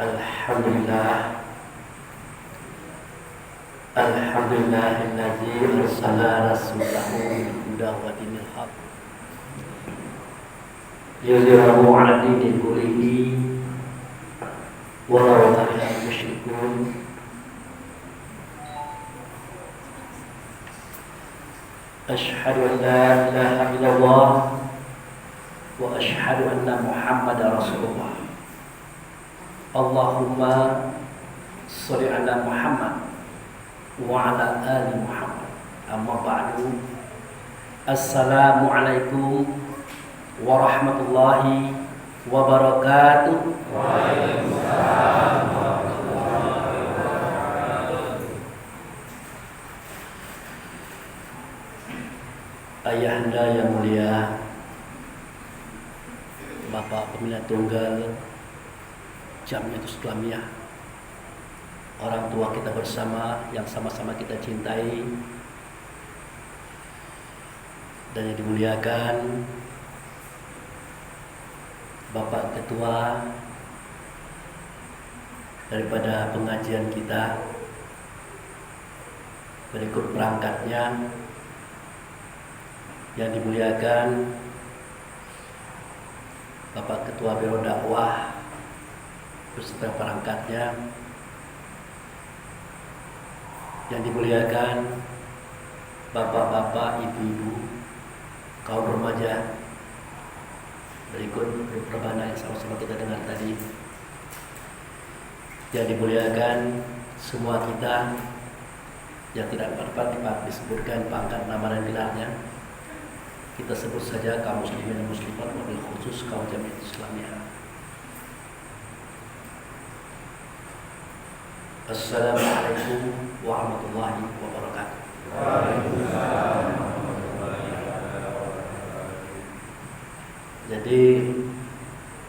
Alhamdulillah, Alhamdulillahilladzi arsala rasulahu bil huda wa dinil haq liyudhhirahu 'ala dini kullihi walau karihal musyrikun. Asyhadu an la ilaha illallah wa asyhadu anna Muhammadar Rasulullah. Allahumma sholli ala Muhammad wa ala ali Muhammad. Amma ba'du. Assalamualaikum warahmatullahi wabarakatuh. Waalaikumsalam warahmatullahi wabarakatuh. Ayahanda yang mulia, Bapak Pemilihan Tunggal Jamiah Islamiyah, orang tua kita bersama yang sama-sama kita cintai dan yang dimuliakan Bapak Ketua daripada pengajian kita, berikut perangkatnya yang dimuliakan Bapak Ketua Biro Dakwah beserta perangkatnya, yang dimuliakan bapak-bapak, ibu-ibu, kaum remaja, berikut perbana yang sama-sama kita dengar tadi, yang dimuliakan semua kita yang tidak dapat disebutkan pangkat nama dan gelarnya, kita sebut saja kaum muslimin dan muslimat, wabil khusus kaum Jamiah Islamiyah. Assalamualaikum warahmatullahi wabarakatuh. Waalaikumsalam warahmatullahi wabarakatuh. Jadi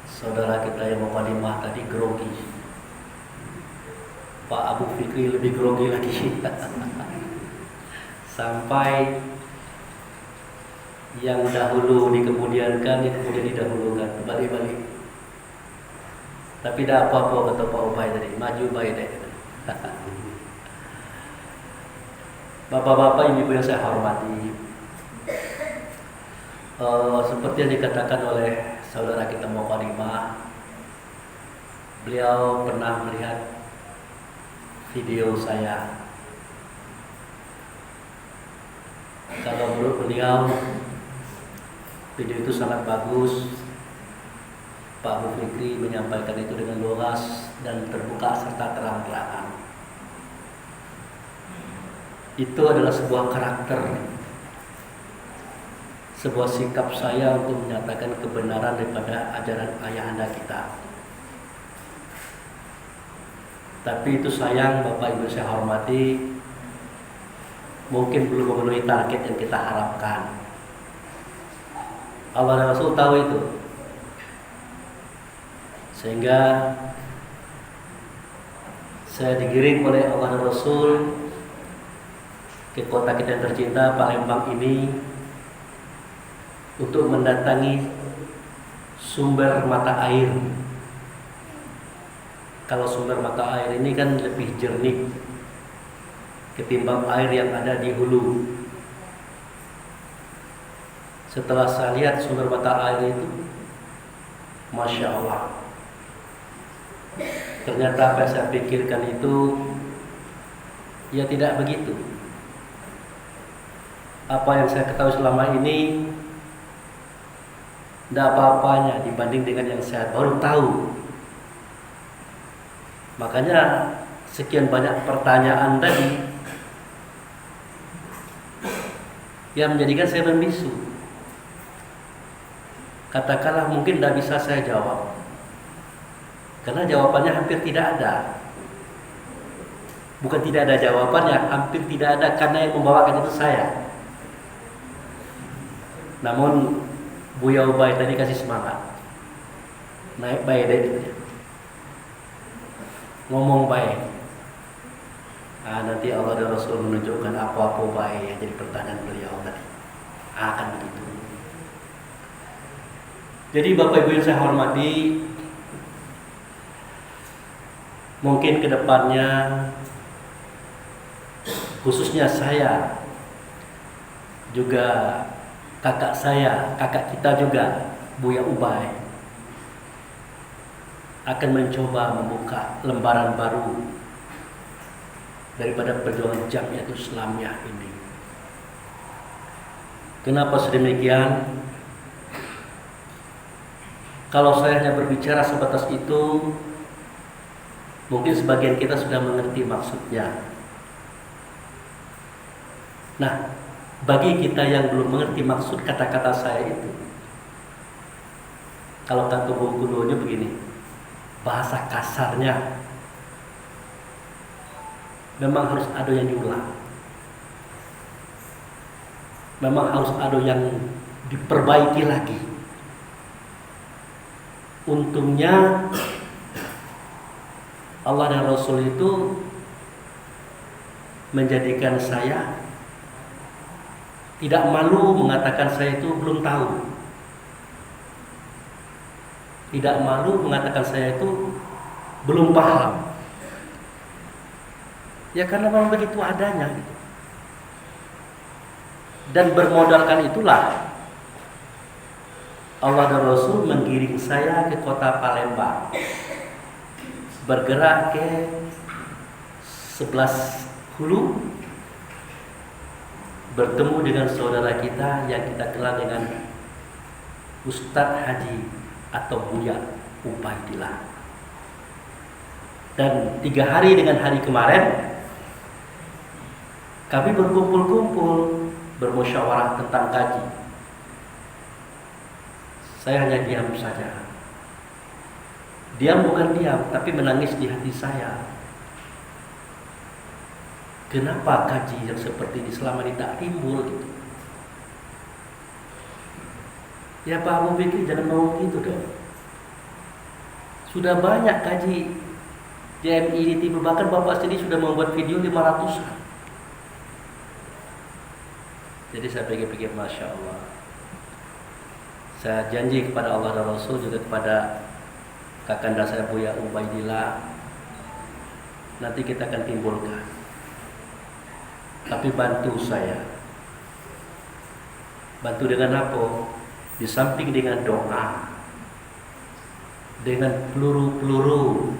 saudara kita yang mukadimah tadi grogi, Pak Abu Fikri lebih grogi lagi. Sampai yang dahulu dikemudiankan, yang kemudian didahulukan, balik-balik. Tapi tidak apa-apa kata Pak Ubay tadi, maju baik deh. Bapak-bapak, ibu-ibu yang saya hormati, seperti yang dikatakan oleh saudara kita mukadimah, beliau pernah melihat video saya. Kalau menurut beliau video itu sangat bagus. Pak Abu Fikri menyampaikan itu dengan lugas dan terbuka serta terang-terangan. Itu adalah sebuah karakter, sebuah sikap saya untuk menyatakan kebenaran daripada ajaran ayahanda kita. Tapi itu sayang, Bapak Ibu saya hormati, mungkin belum memenuhi target yang kita harapkan. Allah dan Rasul tahu itu, sehingga saya digiring oleh Allah dan Rasul ke kota kita yang tercinta Palembang ini untuk mendatangi sumber mata air. Kalau sumber mata air ini kan lebih jernih ketimbang air yang ada di hulu. Setelah saya lihat sumber mata air itu, Masya Allah, ternyata apa yang saya pikirkan itu ya tidak begitu. Apa yang saya ketahui selama ini tidak apa-apanya dibanding dengan yang saya baru tahu. Makanya sekian banyak pertanyaan tadi yang menjadikan saya membisu. Katakanlah mungkin tidak bisa saya jawab, karena jawabannya hampir tidak ada. Bukan tidak ada jawabannya, hampir tidak ada, karena yang membawakan itu saya. Namun Buya Ubay tadi kasih semangat, naik baik deh, ngomong baik. Nanti Allah dan Rasul menunjukkan apa-apa baik yang jadi pertanyaan beliau tadi. Akan begitu. Jadi Bapak Ibu yang saya hormati, Mungkin kedepannya, khususnya saya, juga kakak saya, kakak kita juga, Buya Ubay, akan mencoba membuka lembaran baru daripada perjuangan Jamiatul Islamiyah ini. Kenapa sedemikian? Kalau saya hanya berbicara sebatas itu, mungkin sebagian kita sudah mengerti maksudnya. Nah, bagi kita yang belum mengerti maksud kata-kata saya itu, kalau kata buku duanya begini, bahasa kasarnya memang harus ada yang diulang, memang harus ada yang diperbaiki lagi. Untungnya Allah dan Rasul itu menjadikan saya tidak malu mengatakan saya itu belum tahu, tidak malu mengatakan saya itu belum paham. Ya karena memang begitu adanya gitu. Dan bermodalkan itulah Allah dan Rasul menggiring saya ke kota Palembang, bergerak ke 11 Hulu, bertemu dengan saudara kita yang kita kenal dengan Ustadz Haji atau Buya Ubaidillah. Dan 3 hari dengan hari kemarin kami berkumpul-kumpul, bermusyawarah tentang kaji. Saya hanya diam saja. Diam bukan diam, tapi menangis di hati saya. Kenapa kaji yang seperti ini selama ini tak timbul gitu? Ya Pak Abu Fikri, jangan ngomong gitu dong. Sudah banyak kaji JMI di timur, bahkan Bapak sendiri sudah membuat video 500-an. Jadi saya pikir-pikir, Masya Allah. Saya janji kepada Allah dan Rasul, juga kepada kakanda saya Buya Ubaidillah, nanti kita akan timbulkan. Tapi bantu saya. Bantu dengan apa? Di samping dengan doa, dengan peluru-peluru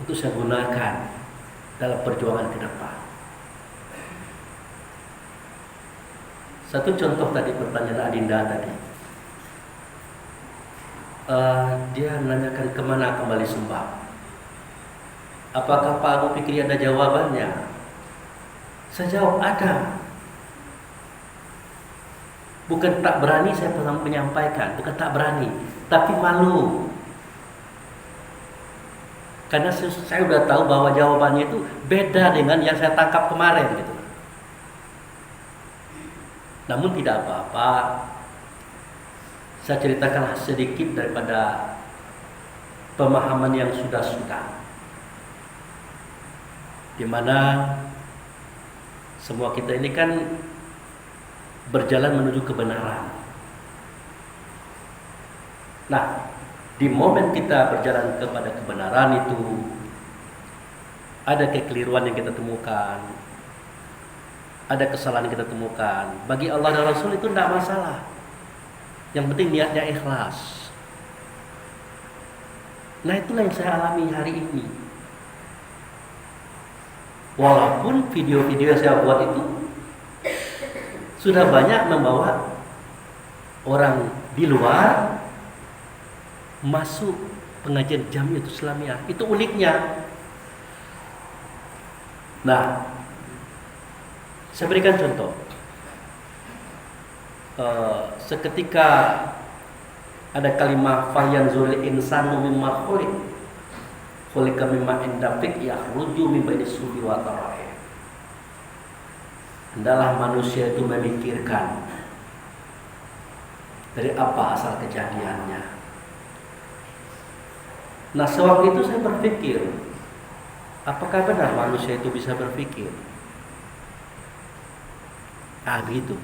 untuk saya gunakan dalam perjuangan ke depan. Satu contoh tadi pertanyaan Adinda tadi, dia menanyakan kemana kembali sembah. Apakah Pak Abu Fikri ada jawabannya? Saya jawab ada. Bukan tak berani saya pernah menyampaikan, bukan tak berani, tapi malu. Karena saya sudah tahu bahwa jawabannya itu beda dengan yang saya tangkap kemarin gitu. Namun tidak apa-apa, saya ceritakan sedikit daripada pemahaman yang sudah-sudah, di mana semua kita ini kan berjalan menuju kebenaran. Nah, di momen kita berjalan kepada kebenaran itu, ada kekeliruan yang kita temukan, ada kesalahan yang kita temukan. Bagi Allah dan Rasul itu tidak masalah. Yang penting niatnya ikhlas. Nah, itulah yang saya alami hari ini. Walaupun video-video yang saya buat itu sudah banyak membawa orang di luar masuk pengajian Jamiatul Islamiyah. Itu uniknya. Nah, saya berikan contoh. Seketika ada kalimat falyanzuril insanu mimma khuliq, khuliqa mimma indafik yakhruju min baini sulbi wa tara'ih. Hendaklah manusia itu memikirkan dari apa asal kejadiannya. Nah, sewaktu itu saya berpikir, apakah benar manusia itu bisa berpikir? Gitu.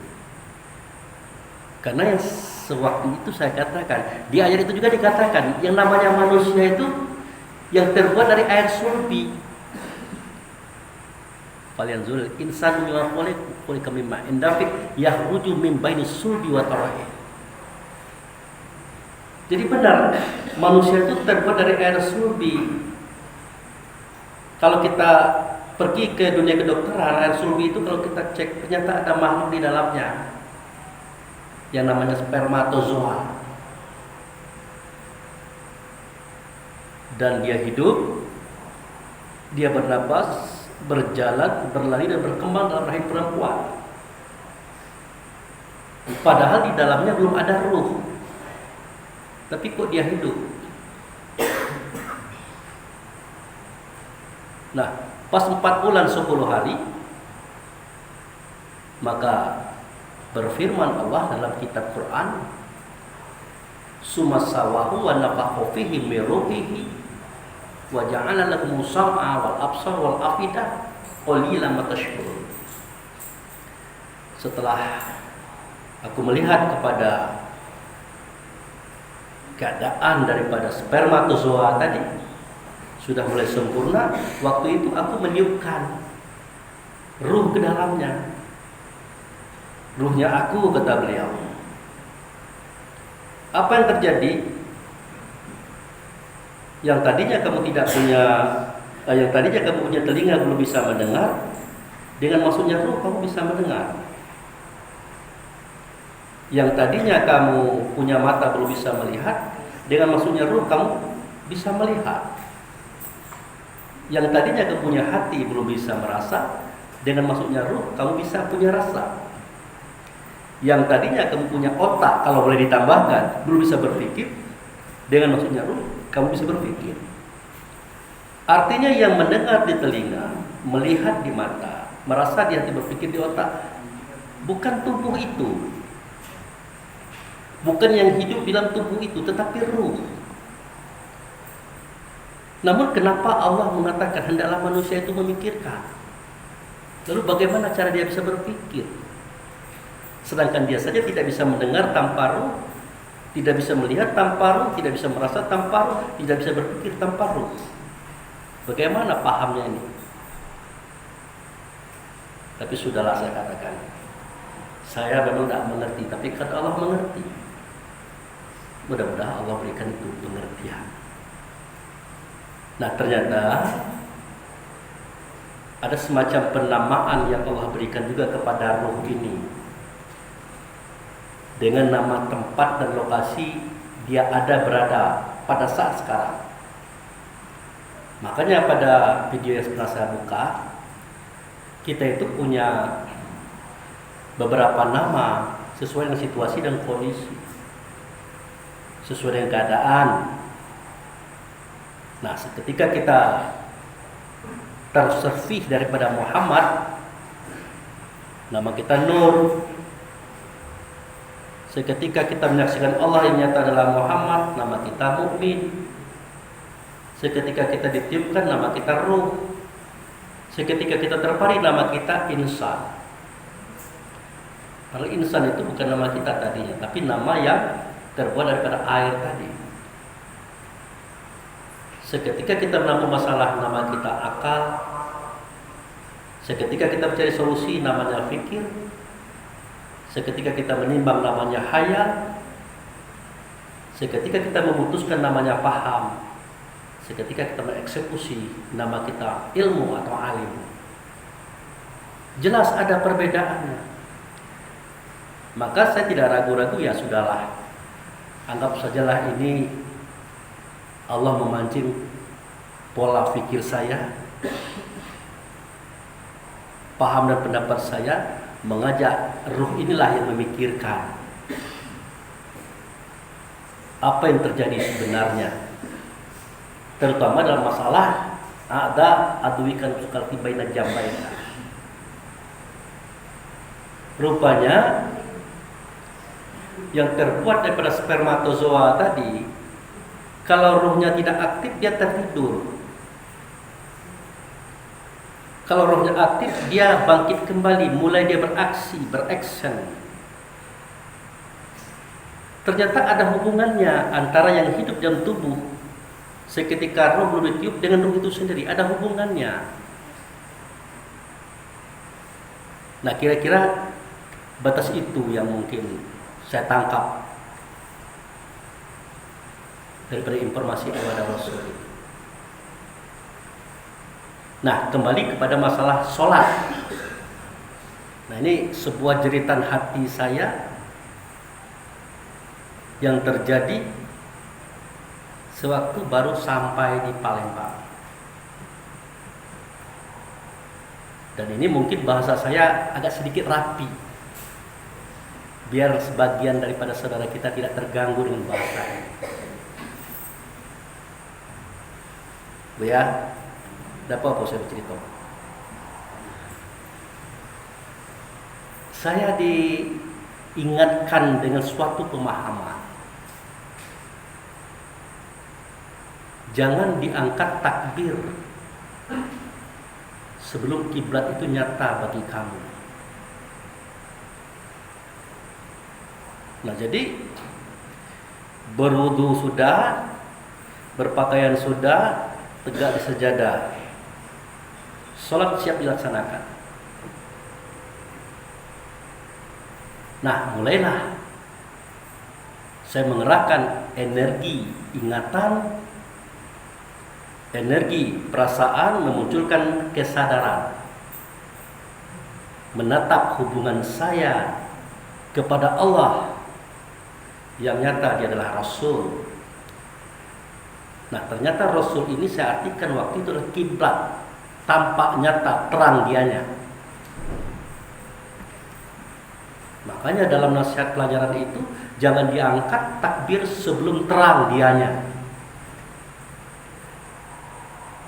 Karena yang sewaktu itu saya katakan, di ayat itu juga dikatakan, yang namanya manusia itu yang terbuat dari air sulbi. Falyanzul insanu mimma khuliqa mimma indafik yakhruju min baini sulbi wa tara'ih. Jadi benar, manusia itu terbuat dari air sulbi. Kalau kita pergi ke dunia kedokteran, air sulbi itu kalau kita cek ternyata ada makhluk di dalamnya yang namanya spermatozoa. Dan dia hidup, dia bernapas, berjalan, berlari dan berkembang dalam rahim perempuan. Padahal di dalamnya belum ada ruh. Tapi kok dia hidup? Nah, pas 4 bulan 10 hari, maka berfirman Allah dalam kitab Quran, "Sumasawahu wa nafakha fihi min ruhihi wa ja'ala lakum sam'a wal absar wal afidah qalilan ma tashkurun." Setelah aku melihat kepada keadaan daripada spermatozoa tadi sudah mulai sempurna, waktu itu aku meniupkan ruh ke dalamnya. Ruhnya aku, kata beliau. Apa yang terjadi? Yang tadinya kamu tidak punya, yang tadinya kamu punya telinga belum bisa mendengar, dengan masuknya ruh kamu bisa mendengar. Yang tadinya kamu punya mata belum bisa melihat, dengan masuknya ruh kamu bisa melihat. Yang tadinya kamu punya hati belum bisa merasa, dengan masuknya ruh kamu bisa punya rasa. Yang tadinya kamu punya otak, kalau boleh ditambahkan, belum bisa berpikir, dengan masuknya ruh kamu bisa berpikir. Artinya yang mendengar di telinga, melihat di mata, merasa di hati, berpikir di otak, bukan tubuh itu. Bukan yang hidup dalam tubuh itu, tetapi ruh. Namun kenapa Allah mengatakan hendaklah manusia itu memikirkan? Lalu bagaimana cara dia bisa berpikir? Sedangkan dia saja tidak bisa mendengar tanpa ruh, tidak bisa melihat tanpa ruh, tidak bisa merasa tanpa ruh, tidak bisa berpikir tanpa ruh. Bagaimana pahamnya ini? Tapi sudahlah, saya katakan, saya memang tidak mengerti, tapi kata Allah mengerti. Mudah-mudahan Allah berikan itu pengertian. Nah, ternyata ada semacam penamaan yang Allah berikan juga kepada ruh ini, dengan nama tempat dan lokasi dia ada berada pada saat sekarang. Makanya pada video yang pernah saya buka, kita itu punya beberapa nama sesuai dengan situasi dan kondisi, sesuai dengan keadaan. Nah, ketika kita terservih daripada Muhammad, nama kita Nur. Seketika kita menyaksikan Allah yang nyata adalah Muhammad, nama kita Mukmin. Seketika kita ditiupkan, nama kita Ruh. Seketika kita terpari, nama kita Insan. Kalau Insan itu bukan nama kita tadinya, tapi nama yang terbuat daripada air tadi. Seketika kita menempuh masalah, nama kita akal. Seketika kita mencari solusi, namanya fikir. Seketika kita menimbang, namanya hayal. Seketika kita memutuskan, namanya paham. Seketika kita mengeksekusi, nama kita ilmu atau alim. Jelas ada perbedaannya. Maka saya tidak ragu-ragu, ya sudahlah, anggap sajalah ini Allah memancing pola pikir saya, paham dan pendapat saya, mengajak ruh inilah yang memikirkan apa yang terjadi sebenarnya, terutama dalam masalah ada aduikan sukal tibaina jambaina. Rupanya yang terbuat daripada spermatozoa tadi, kalau ruhnya tidak aktif, dia tertidur. Kalau rohnya aktif, dia bangkit kembali, mulai dia beraksi, beraction. Ternyata ada hubungannya antara yang hidup dalam tubuh Seketika roh belum ditiup dengan roh itu sendiri, ada hubungannya. Nah, kira-kira batas itu yang mungkin saya tangkap daripada informasi kepada Rasul. Nah, kembali kepada masalah sholat. Nah, ini sebuah jeritan hati saya yang terjadi sewaktu baru sampai di Palembang. Dan ini mungkin bahasa saya agak sedikit rapi, biar sebagian daripada saudara kita tidak terganggu dengan bahasa ini. Bu ya, dapat apa saya bercerita? Saya diingatkan dengan suatu pemahaman. Jangan diangkat takbir sebelum kiblat itu nyata bagi kamu. Nah, jadi berwudu sudah, berpakaian sudah, tegak di sejadah, sholat siap dilaksanakan. Nah, mulailah saya mengerahkan energi ingatan, energi perasaan, memunculkan kesadaran, menatap hubungan saya kepada Allah yang nyata dia adalah Rasul. Nah, ternyata Rasul ini saya artikan waktu itu adalah kiblat, tampak nyata, terang dianya. Makanya dalam nasihat pelajaran itu jangan diangkat takbir sebelum terang dianya.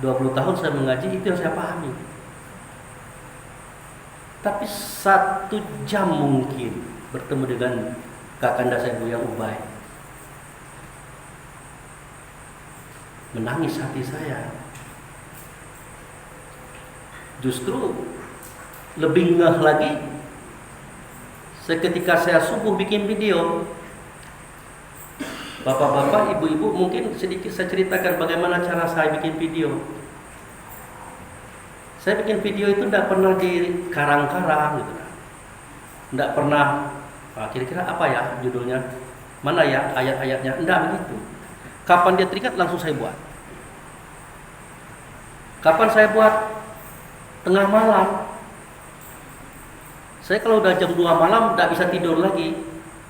20 tahun saya mengaji, itu yang saya pahami. Tapi 1 jam mungkin bertemu dengan kakanda saya Buya Ubay, menangis hati saya. Justru lebih ngeh lagi seketika saya subuh bikin video. Bapak-bapak, ibu-ibu, mungkin sedikit saya ceritakan bagaimana cara saya bikin video. Saya bikin video itu tidak pernah di karang-karang gitu. Tidak pernah, kira-kira apa ya judulnya, mana ya ayat-ayatnya, tidak begitu. Kapan dia teringat langsung saya buat. Kapan saya buat? Tengah malam. Saya kalau udah jam 2 malam tidak bisa tidur lagi.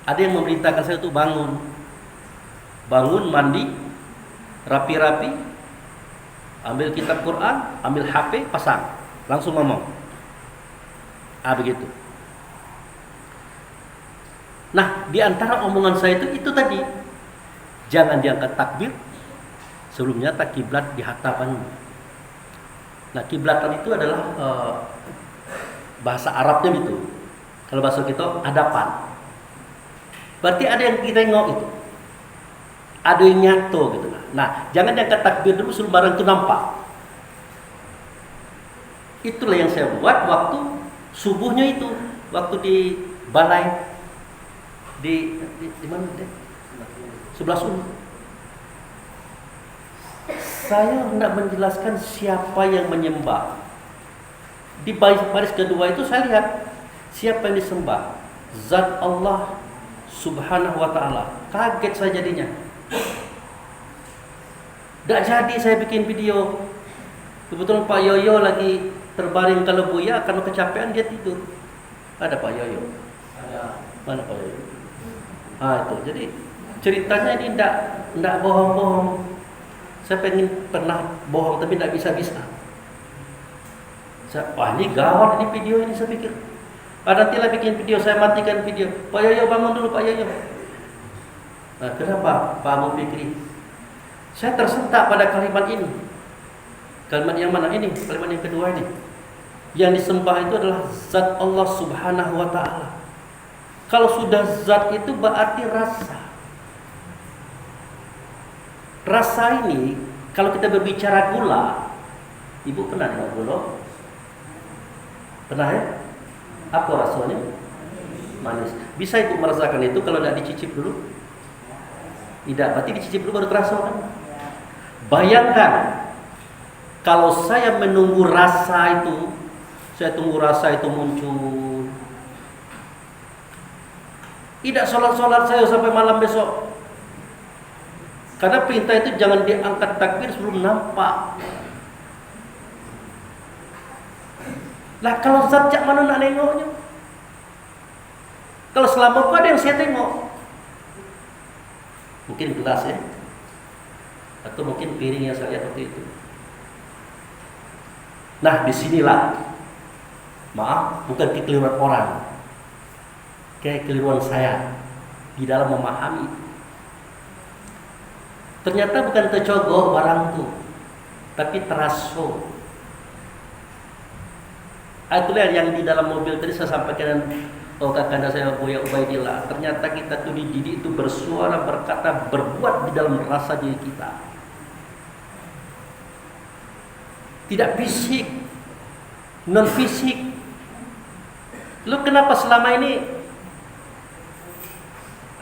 Ada yang memerintahkan saya untuk bangun. Bangun, mandi, rapi-rapi, ambil kitab Quran, ambil HP, pasang, langsung ngomong. Begitu. Nah, di antara omongan saya itu tadi, jangan diangkat takbir sebelumnya tak kiblat di hadapanmu. Nah, kiblatan itu adalah bahasa Arabnya gitu. Kalau bahasa kita hadapan. Berarti ada yang kita tengok itu. Ada yang nyato gitu. Nah, jangan diangkat takbir dulu sebelum barang itu nampak. Itulah yang saya buat waktu subuhnya itu, waktu di balai di mana deh? 11 Ulu. Saya hendak menjelaskan siapa yang menyembah. Di baris kedua itu saya lihat siapa yang disembah. Zat Allah Subhanahu wa ta'ala. Kaget saya jadinya. Tak jadi saya bikin video. Kebetulan Pak Yoyo lagi terbaring kalau Buya karena kecapean dia tidur. Ada Pak Yoyo? Ada. Mana Pak Yoyo? Itu. Jadi ceritanya ini tidak bohong-bohong. Saya pernah bohong tapi tidak bisa-bisa. Ini gawat ini video ini, saya pikir. Nantilah bikin video, saya matikan video. Pak Yoyo bangun dulu Pak Yoyo. Kenapa Pak Abu Fikri? Saya tersentak pada kalimat ini. Kalimat yang mana ini? Kalimat yang kedua ini. Yang disembah itu adalah zat Allah Subhanahu wa ta'ala. Kalau sudah zat itu berarti rasa. Rasa ini, kalau kita berbicara gula, Ibu pernah dengar gula? Pernah ya? Apa rasanya? Manis. Bisa Ibu merasakan itu kalau tidak dicicip dulu? Tidak, berarti dicicip dulu baru terasa kan? Bayangkan kalau saya menunggu rasa itu, saya tunggu rasa itu muncul. Tidak sholat saya sampai malam besok. Karena perintah itu jangan diangkat takbir sebelum nampak. Lah kalau zat jak mana nak nengoknya? Kalau selama itu ada yang saya tengok, mungkin gelas ya, atau mungkin piring yang saya lihat waktu itu. Nah disinilah, maaf, bukan kekeliruan orang, kayak kekeliruan saya di dalam memahami. Ternyata bukan tercogok barang itu, tapi teraso. Itulah yang di dalam mobil tadi saya sampaikan. Kakanda saya Buya Ubaidillah, ternyata kita tuh dididik itu bersuara, berkata, berbuat di dalam rasa diri kita. Tidak fisik, non fisik. Lu kenapa selama ini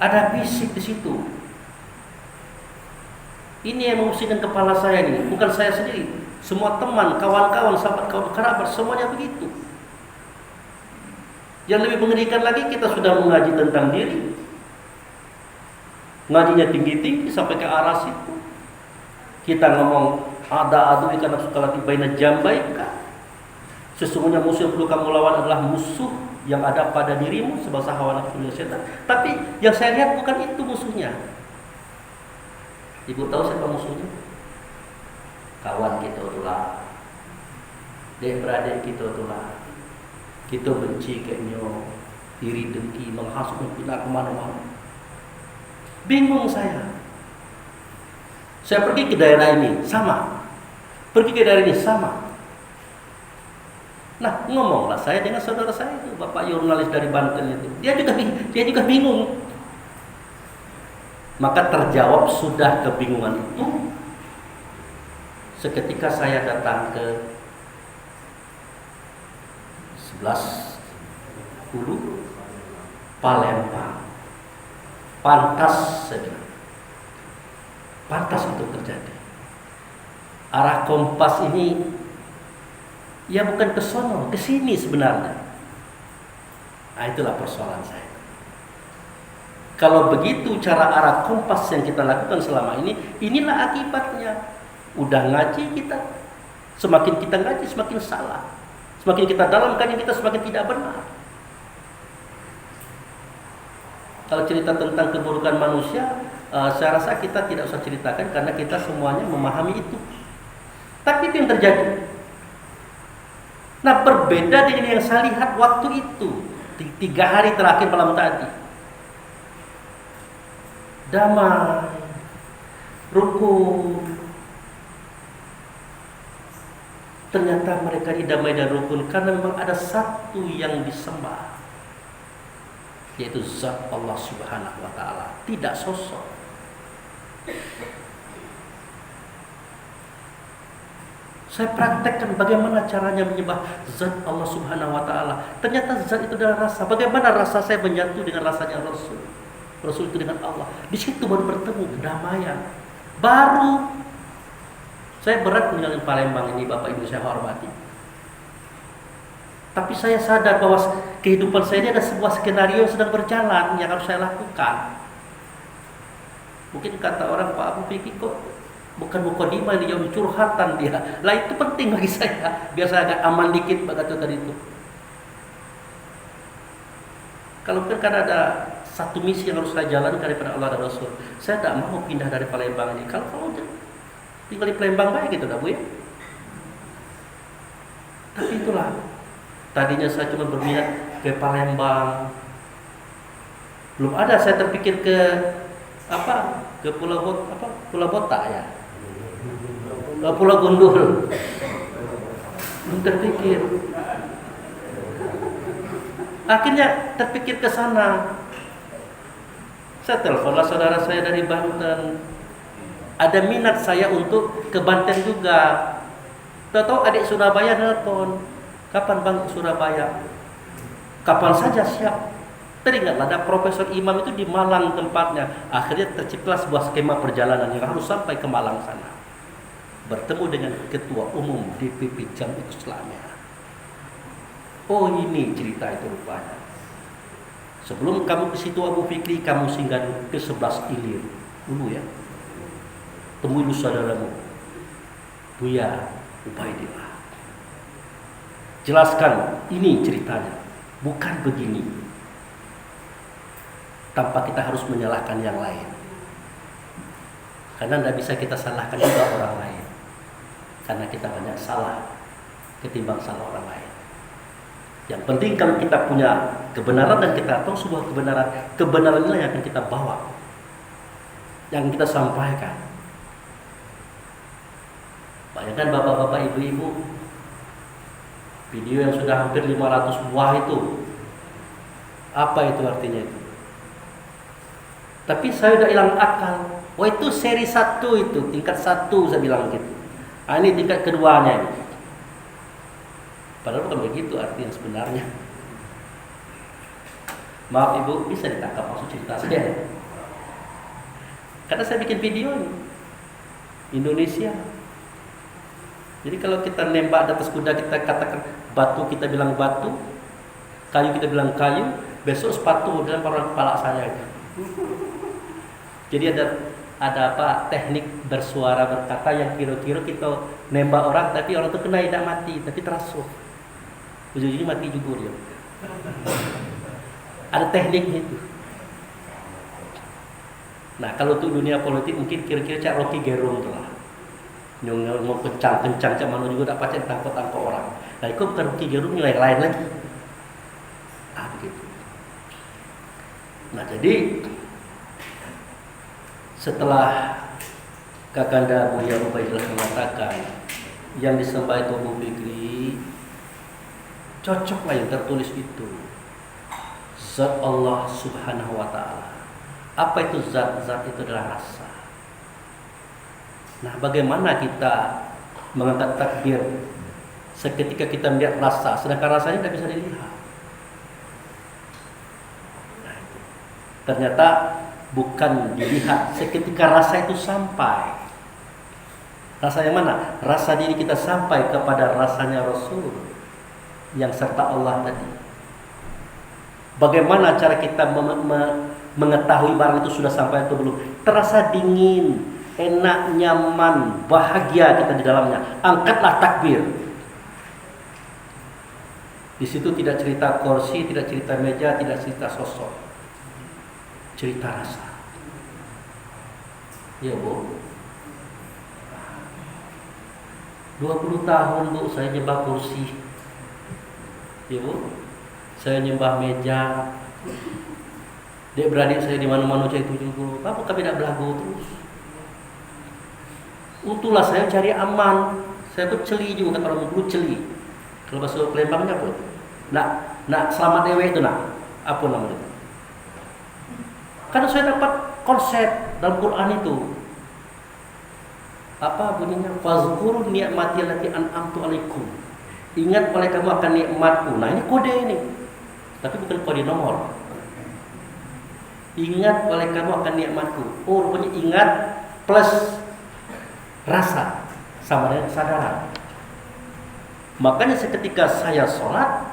ada fisik di situ? Ini yang mengusirkan kepala saya ini, bukan saya sendiri. Semua teman, kawan-kawan, sahabat, kawan kerabat, semuanya begitu. Yang lebih mengerikan lagi, kita sudah mengaji tentang diri, ngajinya tinggi-tinggi sampai ke arah situ. Kita ngomong ada adu ikan suka lagi baina jambaika. Sesungguhnya musuh yang perlu kamu lawan adalah musuh yang ada pada dirimu, sebahasa hawa nafsu dan setan. Tapi yang saya lihat bukan itu musuhnya. Ibu tahu siapa musuhnya? Kawan kita itulah, dek beradik kita itulah. Kita benci kayaknya, iri dengki, menghasut, menghina kemana-mana. Bingung saya. Saya pergi ke daerah ini, sama. Pergi ke daerah ini, sama. Nah, ngomonglah saya dengan saudara saya itu, bapak jurnalis dari Banten itu. Dia juga bingung. Maka terjawab sudah kebingungan itu seketika saya datang ke 11 Hulu Palembang. Pantas saja, pantas untuk terjadi. Arah kompas ini ya bukan ke sono, ke sini sebenarnya. Nah, itulah persoalan saya. Kalau begitu cara arah kompas yang kita lakukan selama ini, inilah akibatnya. Udah ngaji kita, semakin kita ngaji semakin salah. Semakin kita dalam kajian kita semakin tidak benar. Kalau cerita tentang keburukan manusia, saya rasa kita tidak usah ceritakan karena kita semuanya memahami itu. Tapi itu yang terjadi. Nah, berbeda dengan yang saya lihat waktu itu, 3 hari terakhir malam tadi. Damai, rukun. Ternyata mereka didamai dan rukun karena memang ada satu yang disembah, yaitu zat Allah Subhanahu wa ta'ala, tidak sosok. Saya praktekkan bagaimana caranya menyembah zat Allah Subhanahu wa ta'ala. Ternyata zat itu adalah rasa. Bagaimana rasa saya menyatu dengan rasanya Rasul. Rasul itu dengan Allah. Di situ baru bertemu kedamaian. Baru saya berat meninggalkan Palembang ini, Bapak Ibu saya hormati. Tapi saya sadar bahwa kehidupan saya ini ada sebuah skenario yang sedang berjalan yang harus saya lakukan. Mungkin kata orang, Pak Abu Fikri kok bukan mukadimah ini, yang curhatan dia. Lah itu penting bagi saya, biar saya agak aman dikit begitu tadi itu. Kalau kan ada satu misi yang harus saya jalankan daripada Allah dan Rasul. Saya tidak mau pindah dari Palembang ini. Kalau tinggal di Palembang baik gitu dah Bu ya. Tapi itulah, tadinya saya cuma berminat ke Palembang. Belum ada saya terpikir ke ke Pulau Botak ya. Pulau Gundul. Belum terpikir. Akhirnya terpikir ke sana. Saya teleponlah saudara saya dari Banten. Ada minat saya untuk ke Banten juga. Tahu adik Surabaya nelpon. Kapan Bang ke Surabaya? Kapan saja siap. Teringatlah ada Profesor Imam itu di Malang tempatnya. Akhirnya terciptalah sebuah skema perjalanan yang harus sampai ke Malang sana. bertemu dengan ketua umum DPP Jamiah Islamiyah. Oh, ini cerita itu rupanya. Sebelum kamu ke situ Abu Fikri, kamu singgah ke 11 Ilir dulu ya. Temui dulu saudaramu Buya Ubaidillah. Jelaskan ini ceritanya, bukan begini. Tanpa kita harus menyalahkan yang lain. Karena tidak bisa kita salahkan juga orang lain. Karena kita banyak salah ketimbang salah orang lain. Yang penting kalau kita punya kebenaran dan kita tahu sebuah kebenaran, kebenaran inilah yang akan kita bawa, yang kita sampaikan. Bayangkan bapak-bapak, ibu-ibu, video yang sudah hampir 500 buah itu, apa itu artinya itu? Tapi saya udah hilang akal. Wah, itu seri 1 itu, tingkat 1 saya bilang gitu. Ini tingkat keduanya ini. Padahal bukan begitu arti yang sebenarnya. Maaf ibu, bisa ditangkap maksud cerita saya? Karena saya bikin video ini Indonesia. Jadi kalau kita nembak di atas kuda, kita katakan batu, kita bilang batu, kayu kita bilang kayu, besok sepatu dalam kepala saya. Jadi ada apa teknik bersuara berkata yang kira-kira kita nembak orang, tapi orang itu kena tidak mati, tapi terasuh. Ujung-ujungnya mati juga dia. Ada tekniknya itu. Nah, kalau untuk dunia politik mungkin kira-kira Cak Rocky Gerung tu lah. Nyong kencang-kencang Cak Mano juga tak pacen tangkap-tangkap orang. Nah, itu bukan Rocky Gerung, yang lain lagi. Begitu. Nah, jadi setelah Kakanda Buya Ubaidillah mengatakan yang disembah itu Abu Fikri, cocoklah yang tertulis itu zat Allah subhanahu wa ta'ala. Apa itu zat? Zat itu adalah rasa. Nah, bagaimana kita mengangkat takbir seketika kita melihat rasa, sedangkan rasanya tidak bisa dilihat? Nah, itu. Ternyata bukan dilihat, seketika rasa itu sampai. Rasa yang mana? Rasa diri kita sampai kepada rasanya Rasul yang serta Allah tadi. Bagaimana cara kita mengetahui barang itu sudah sampai atau belum? Terasa dingin, enak, nyaman, bahagia kita di dalamnya. Angkatlah takbir. Di situ tidak cerita kursi, tidak cerita meja, tidak cerita sosok. Cerita rasa. Ya Bu, 20 tahun Bu saya nyembah kursi. Ya Bu, saya nyembah meja. Dek beradik saya di mana-mana saya itu juga. Apa kami tidak belagu terus? Utulah saya cari aman. Saya pun celi juga, kata orang dulu celi. Kalau bahasa Palembangnya apa? Nak selamat dewe itu nak. Apa namanya? Karena saya dapat konsep dalam Quran itu. Apa bunyinya? Fazkuru ni'mati allati an'amtu alaikum. Ingat oleh kamu akan nikmatku. Nah, ini kode ini. Tapi bukan kode nomor. Ingat oleh kamu akan nikmatku. Oh, rupanya ingat plus rasa sama dengan kesadaran. Makanya seketika saya sholat,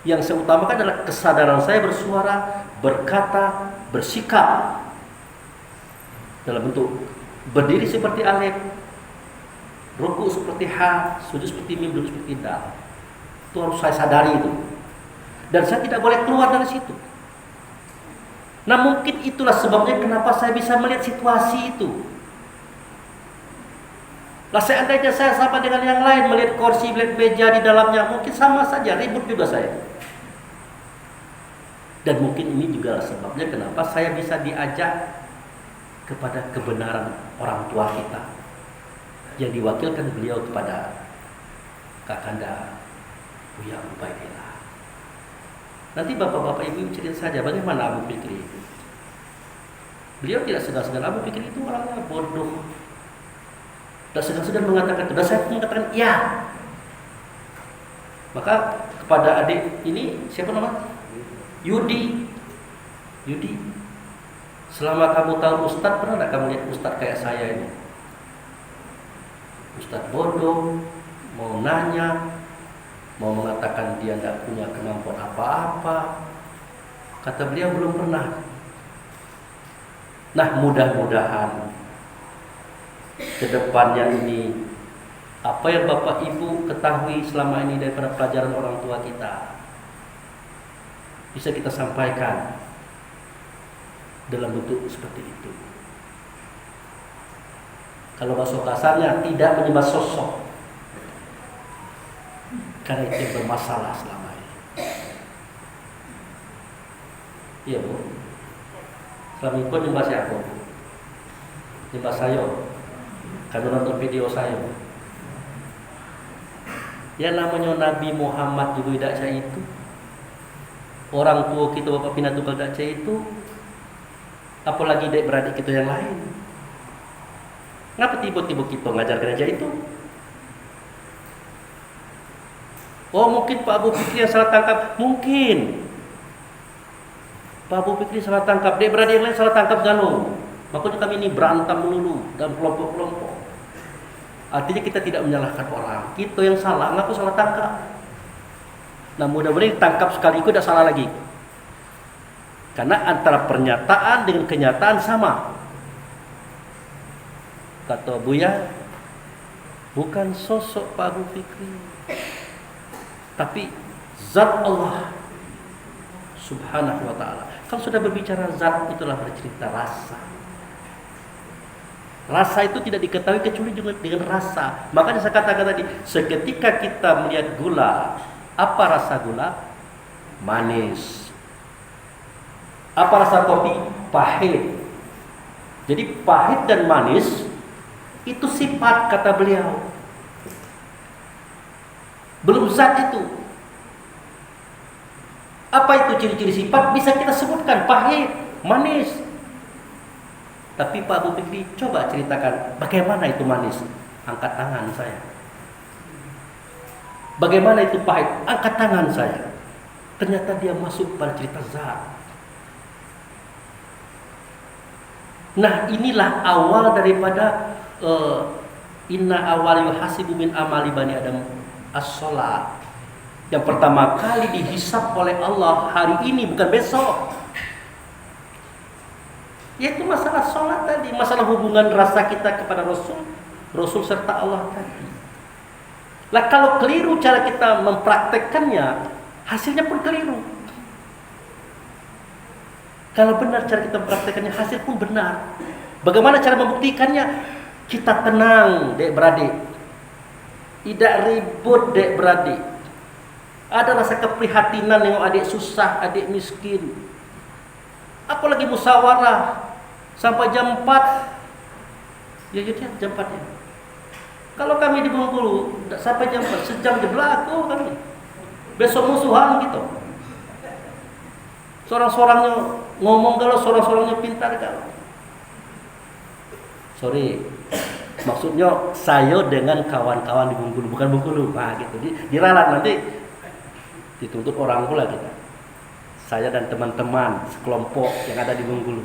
yang saya utamakan adalah kesadaran saya bersuara, berkata, bersikap dalam bentuk berdiri seperti alif, ruku seperti ha, sujud seperti mim, duduk seperti dal. Itu harus saya sadari itu. Dan saya tidak boleh keluar dari situ. Nah, mungkin itulah sebabnya kenapa saya bisa melihat situasi itu. Lah, seandainya saya sama dengan yang lain melihat kursi, melihat meja di dalamnya, mungkin sama saja, ribut juga saya. Dan mungkin ini juga sebabnya kenapa saya bisa diajak kepada kebenaran orang tua kita yang diwakilkan beliau kepada Kakanda Buya Ubaidillah. Nanti bapak-bapak ibu cerita saja bagaimana Abu Fikri. Beliau tidak segan-segan. Abu Fikri itu orangnya bodoh. Tidak segan-segan mengatakan itu. Dan saya mengatakan iya. Maka kepada adik ini siapa nama? Yudi. Selama kamu tahu Ustadz, pernah tidak kamu lihat Ustadz kayak saya ini? Ustadz bodoh, mau nanya, mau mengatakan dia tidak punya kemampuan apa-apa. Kata beliau belum pernah. Nah, mudah-mudahan kedepannya ini apa yang Bapak Ibu ketahui selama ini daripada pelajaran orang tua kita bisa kita sampaikan dalam bentuk seperti itu. Kalau bahasa kasarnya tidak menyembah sosok, karena itu yang bermasalah selama ini. Iya Bu. Selama ini nyembah siapa? Nyembah saya. Kalau nonton video saya. Ya namanya Nabi Muhammad juga tidak cah itu. Orang tua kita bapak pinatu tidak cah itu. Apalagi dek beradik kita yang lain. Ngapa tiba-tiba kita ngajarkan aja itu? Oh mungkin Pak Abu Fikri yang salah tangkap. Mungkin Pak Abu Fikri salah tangkap, dek beradik yang lain salah tangkap galo. Makanya kami ini berantem melulu dalam kelompok-kelompok. Artinya kita tidak menyalahkan orang. Kita yang salah, ngaku salah tangkap. Nah mudah-mudahan tangkap sekali itu tidak salah lagi. Karena antara pernyataan dengan kenyataan sama. Kata Buya, bukan sosok Pak Abu Fikri, tapi zat Allah Subhanahu wa ta'ala. Kalau sudah berbicara zat, itulah bercerita rasa. Rasa itu tidak diketahui kecuali dengan rasa. Makanya saya katakan tadi, seketika kita melihat gula, apa rasa gula? Manis. Apa rasa kopi? Pahit. Jadi pahit dan manis itu sifat, kata beliau. Belum zat itu. Apa itu ciri-ciri sifat? Bisa kita sebutkan, pahit, manis. Tapi Pak Abu Fikri coba ceritakan bagaimana itu manis. Angkat tangan saya. Bagaimana itu pahit? Angkat tangan saya. Ternyata dia masuk pada cerita zat. Nah inilah awal daripada inna awal yuhasibu min amali bani adam as-sholat. Yang pertama kali dihisab oleh Allah hari ini, bukan besok. Yaitu masalah sholat tadi, masalah hubungan rasa kita kepada Rasul serta Allah tadi. Lah kalau keliru cara kita mempraktekkannya, hasilnya pun keliru. Kalau benar cara kita mempraktekkannya, hasil pun benar. Bagaimana cara membuktikannya? Kita tenang, dek beradik. Tidak ribut, dek beradik. Ada rasa keprihatinan nengok adik susah, adik miskin. Apalagi musyawarah sampai jam 4. Ya jadi jam 4 ya. Kalau kami di Bengkulu sampai jam 4, sejam di belakang kami. Besok musuhan gitu. Seorang-seorangnya ngomong kalau seorang-seorangnya pintar kalau. Sorry. Maksudnya saya dengan kawan-kawan di Bengkulu, bukan Bengkulu. Nah gitu. Diralat nanti dituntut orang pula kita. Saya dan teman-teman sekelompok yang ada di Bengkulu.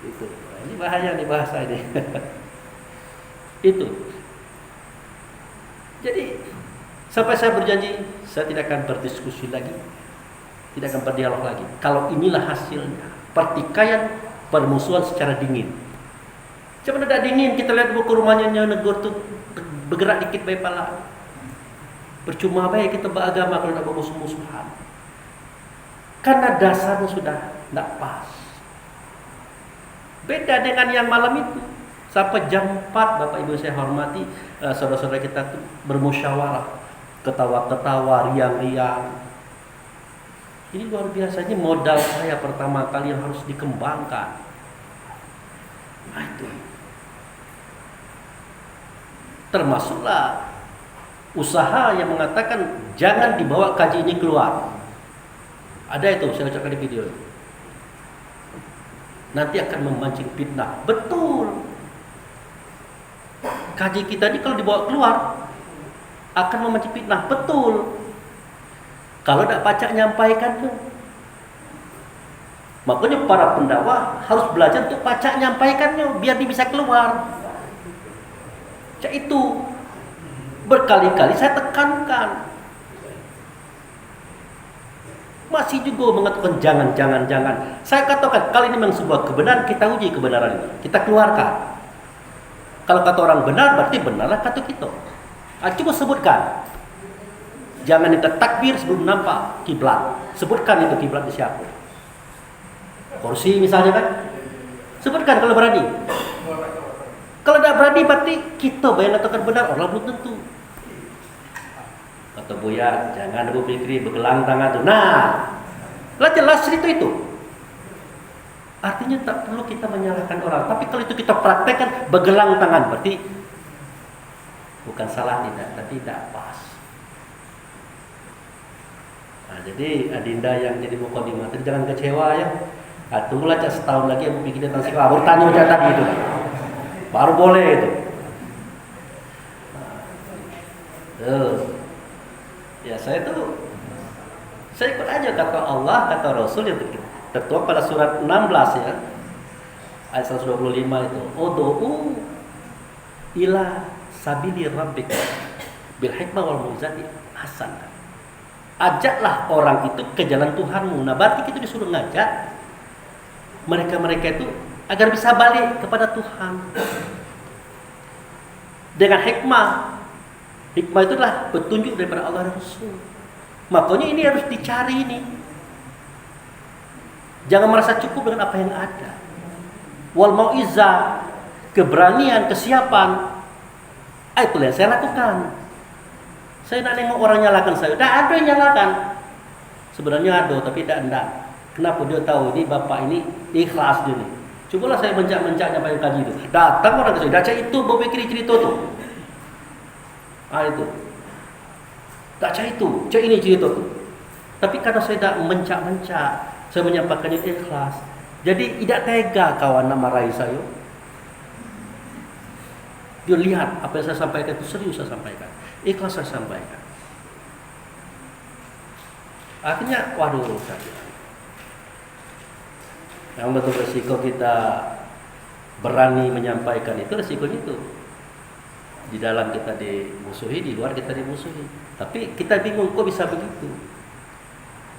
Itu. Ini bahaya nih bahasa ini. Itu. Jadi sampai saya berjanji saya tidak akan berdiskusi lagi, tidak akan berdialog lagi. Kalau inilah hasilnya, pertikaian, permusuhan secara dingin. Coba tidak dingin, kita lihat buku rumahnya negur tuh bergerak dikit baik pala. Percuma baik kita beragama kalau tidak bermusuh-musuhan. Karena dasarnya sudah tidak pas. Beda dengan yang malam itu. Sampai jam 4 Bapak Ibu saya hormati, saudara-saudara kita tuh bermusyawarah, ketawa-ketawa, riang-riang. Ini luar biasa, ini modal saya pertama kali yang harus dikembangkan. Nah itu. Termasuklah usaha yang mengatakan jangan dibawa kaji ini keluar. Ada itu, saya ucapkan di video. Nanti akan memancing fitnah. Betul. Kaji kita ini kalau dibawa keluar akan memancing fitnah. Betul. Kalau tidak pacak nyampaikan tuh. Makanya para pendakwah harus belajar untuk pacak nyampaikannya biar dia bisa keluar. Itu berkali-kali saya tekankan. Masih juga mengatakan jangan. Saya katakan kali ini memang sebuah kebenaran, kita uji kebenaran ini. Kita keluarkan. Kalau kata orang benar, berarti benarlah kata kita. Coba sebutkan. Jangan kita takbir sebelum nampak kiblat. Sebutkan itu kiblat di siapa. Kursi misalnya kan. Sebutkan kalau berani. Kalau tidak berani berarti kita yang katakan benar, orang belum tentu. Kata Buya, jangan Abu Fikri bergelang tangan tuh. Nah, lah jelas itu. Artinya tak perlu kita menyalahkan orang. Tapi kalau itu kita praktekkan bergelang tangan, berarti bukan salah tapi tidak pas. Nah, jadi Adinda yang jadi mukadimah, jangan kecewa ya. Nah, tunggulah setahun lagi Abu Fikri datang sini. Baru tanya macam tadi itu, baru boleh itu. Ya saya ikut aja kata Allah, kata Rasul yang tertuang pada surat 16 ya, ayat 125 itu. Ud'u ila sabili rabbika bil hikmah wal mau'izati hasanah. Ajaklah orang itu ke jalan Tuhanmu. Nah, berarti kita disuruh ngajak mereka itu agar bisa balik kepada Tuhan dengan hikmah. Hikmah itu adalah petunjuk daripada Allah dan Rasul. Makanya ini harus dicari ini. Jangan merasa cukup dengan apa yang ada. Wal mau'izah, keberanian, kesiapan. Itulah yang saya lakukan. Saya tidak nengok orang nyalakan saya. Tidak ada yang nyalakan. Sebenarnya ada, tapi tidak. Kenapa dia tahu ini bapak ini ikhlas dia nih. Cobalah saya mencak-mencaknya apa yang kaji itu. Datang orang ke saya, baca itu, bawa pikir cerita tuh. Itu. Tak cari itu, cari ini cerita tu. Tapi karena saya tak mencak-mencak, saya menyampaikan itu ikhlas. Jadi tidak tega kawan nak marahi saya. Dia lihat apa yang saya sampaikan itu serius saya sampaikan, ikhlas saya sampaikan. Akhirnya waduh tadi. Yang betul resiko kita berani menyampaikan itu resikonya itu. Di dalam kita dimusuhi, di luar kita dimusuhi. Tapi kita bingung kok bisa begitu.